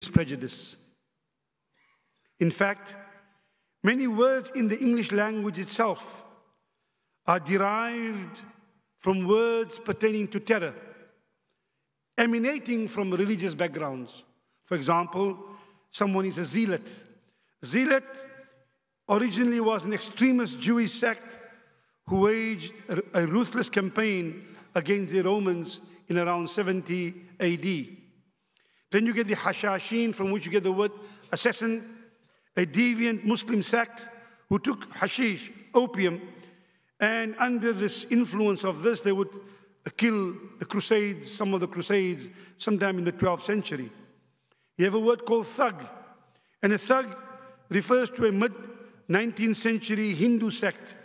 prejudice. In fact, many words in the English language itself are derived from words pertaining to terror, emanating from religious backgrounds. For example, someone is a zealot. Zealot originally was an extremist Jewish sect who waged a ruthless campaign against the Romans in around 70 AD. Then you get the Hashashin, from which you get the word assassin, a deviant Muslim sect who took hashish, opium, and under this influence of this, they would kill the Crusades, some of the Crusades, sometime in the 12th century. You have a word called thug, and a thug refers to a mid-19th century Hindu sect.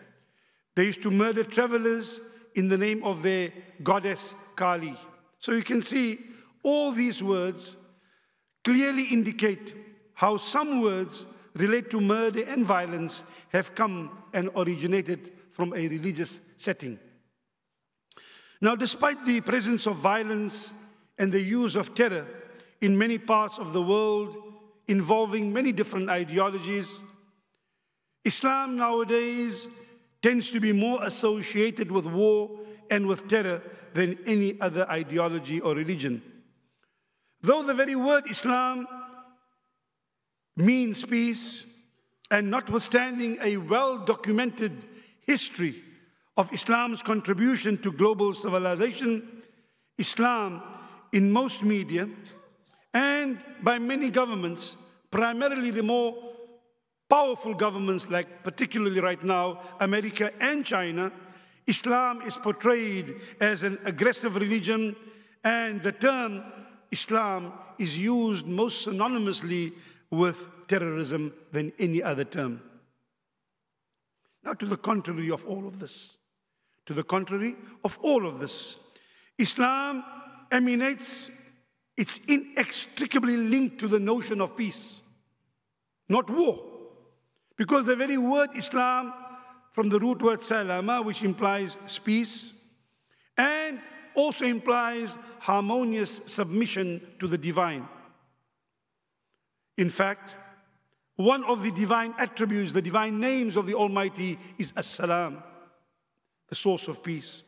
They used to murder travelers in the name of their goddess Kali. So you can see all these words clearly indicate how some words relate to murder and violence have come and originated from a religious setting. Now, despite the presence of violence and the use of terror in many parts of the world involving many different ideologies, Islam nowadays tends to be more associated with war and with terror than any other ideology or religion. Though the very word Islam means peace, and notwithstanding a well-documented history of Islam's contribution to global civilization, Islam in most media and by many governments, primarily the more powerful governments like particularly right now, America and China, Islam is portrayed as an aggressive religion, and the term Islam is used most synonymously with terrorism than any other term. Now, to the contrary of all of this, Islam emanates, it's inextricably linked to the notion of peace, not war. Because the very word Islam, from the root word salama, which implies peace, and also implies harmonious submission to the divine. In fact, one of the divine attributes, the divine names of the Almighty is As-Salam, the source of peace.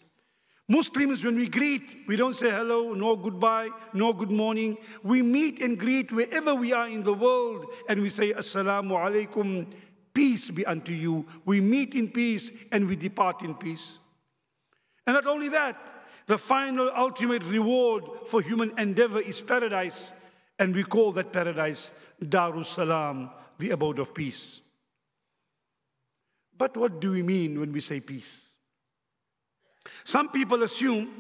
Muslims, when we greet, we don't say hello, nor goodbye, nor good morning. We meet and greet wherever we are in the world, and we say, Assalamu alaikum, peace be unto you. We meet in peace and we depart in peace. And not only that, the final ultimate reward for human endeavor is paradise, and we call that paradise Darus Salam, the abode of peace. But what do we mean when we say peace? Some people assume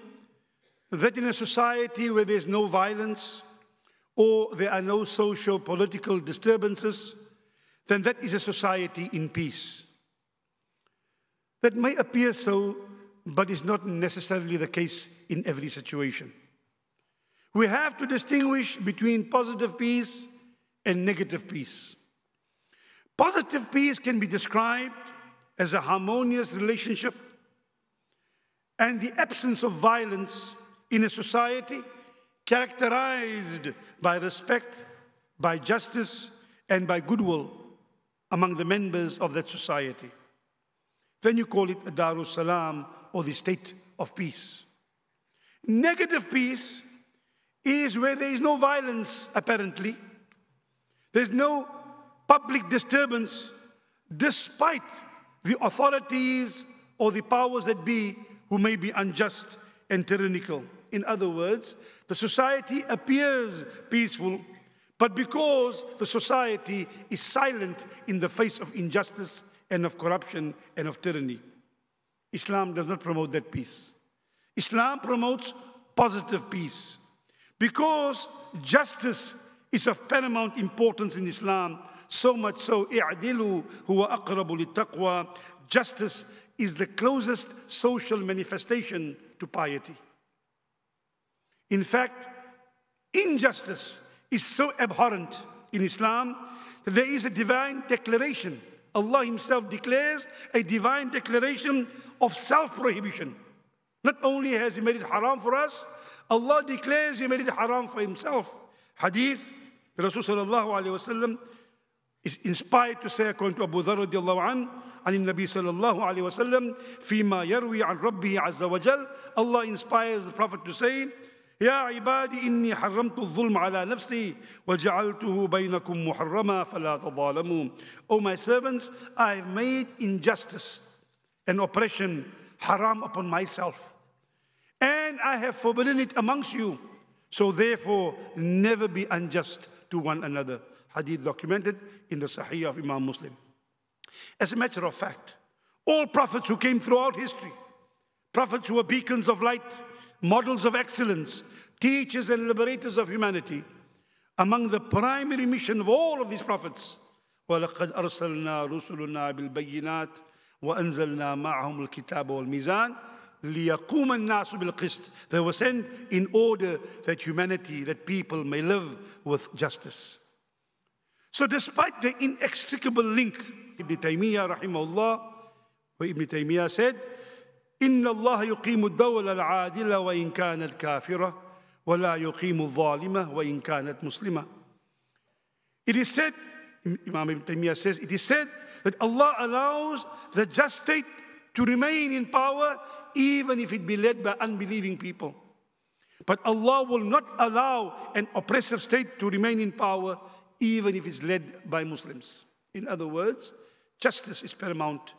that in a society where there's no violence or there are no socio-political disturbances, then that is a society in peace. That may appear so, but is not necessarily the case in every situation. We have to distinguish between positive peace and negative peace. Positive peace can be described as a harmonious relationship and the absence of violence in a society characterized by respect, by justice, and by goodwill among the members of that society. Then you call it a Darus Salam, or the state of peace. Negative peace is where there is no violence, apparently. There's no public disturbance, despite the authorities or the powers that be who may be unjust and tyrannical. In other words, the society appears peaceful, but because the society is silent in the face of injustice and of corruption and of tyranny. Islam does not promote that peace. Islam promotes positive peace. Because justice is of paramount importance in Islam, so much so, i'dilu huwa aqrabu littaqwa, justice is the closest social manifestation to piety. In fact, injustice is so abhorrent in Islam that there is a divine declaration. Allah Himself declares a divine declaration of self-prohibition. Not only has He made it haram for us, Allah declares He made it haram for Himself. Hadith The Rasul sallallahu alayhi wa sallam is inspired to say, according to Abu Dharr radiallahu anhu, عن النبي صلى الله عليه وسلم فيما يروي عن ربه عز وجل. Allah inspires the Prophet to say, يا عبادي إني حرمت الظلم على نفسي وجعلته بينكم محرما فلا تظالموا. O my servants, I have made injustice and oppression haram upon myself, and I have forbidden it amongst you. So therefore, never be unjust to one another. Hadith documented in the Sahih of Imam Muslim. As a matter of fact, all prophets who came throughout history, prophets who were beacons of light, models of excellence, teachers and liberators of humanity, among the primary mission of all of these prophets, وَلَقَدْ أَرْسَلْنَا رُسُلُنَا بِالْبَيِّنَاتِ وَأَنزَلْنَا مَعَهُمُ الْكِتَابَ وَالْمِيزَانَ لِيَقُومَ النَّاسُ بِالْقِسْطِ. They were sent in order that humanity, that people may live with justice. So despite the inextricable link, Ibn Taymiyyah rahimahullah, where Ibn Taymiyyah said, إِنَّ اللَّهَ يُقِيمُ الدَّوْلَ الْعَادِلَ وَإِنْ كَانَتْ كَافِرَةً وَلَا يُقِيمُ الظَّالِمَةَ وَإِنْ كَانَتْ مُسْلِمَةً. It is said, Imam Ibn Taymiyyah says, it is said that Allah allows the just state to remain in power even if it be led by unbelieving people. But Allah will not allow an oppressive state to remain in power even if it's led by Muslims. In other words, justice is paramount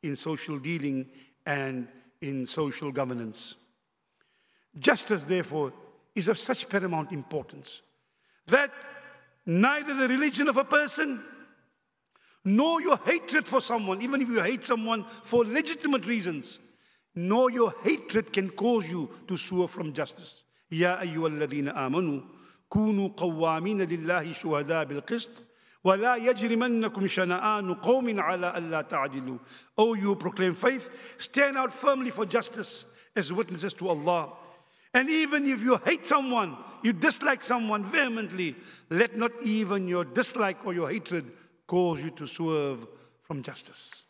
in social dealing and in social governance. Justice, therefore, is of such paramount importance that neither the religion of a person nor your hatred for someone, even if you hate someone for legitimate reasons, nor your hatred can cause you to swerve from justice. يَا أَيُّهَا الَّذِينَ آمَنُوا كُونُوا قَوَّامِينَ لِلَّهِ شُهَدَاءَ بِالْقِسْطِ وَلَا يَجْرِمَنَّكُمْ شَنَآنُ قَوْمٍ عَلَىٰ أَلَّا تَعْدِلُوا. O you who proclaim faith, stand out firmly for justice as witnesses to Allah. And even if you hate someone, you dislike someone vehemently, let not even your dislike or your hatred cause you to swerve from justice.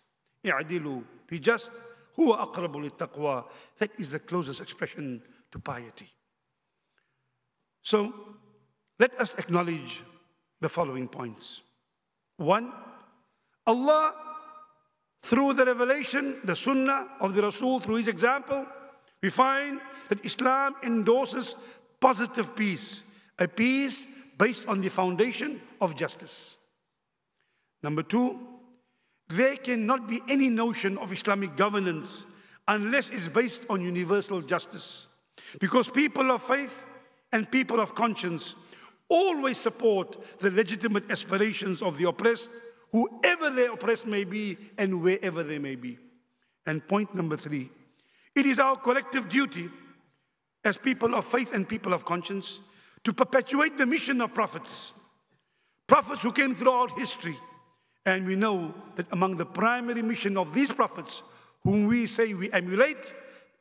اعدلوا, be just. هو أقرب للتقوى. That is the closest expression to piety. So, let us acknowledge the following points. 1, Allah, through the revelation, the sunnah of the Rasul, through his example, we find that Islam endorses positive peace, a peace based on the foundation of justice. Number 2, there cannot be any notion of Islamic governance unless it's based on universal justice, because people of faith and people of conscience always support the legitimate aspirations of the oppressed, whoever their oppressed may be and wherever they may be. And point number 3, it is our collective duty as people of faith and people of conscience to perpetuate the mission of prophets who came throughout history. And we know that among the primary mission of these prophets, whom we say we emulate,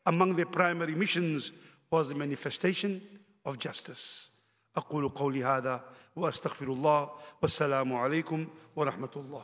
among their primary missions was the manifestation of justice. أقول قولي هذا وأستغفر الله والسلام عليكم ورحمة الله.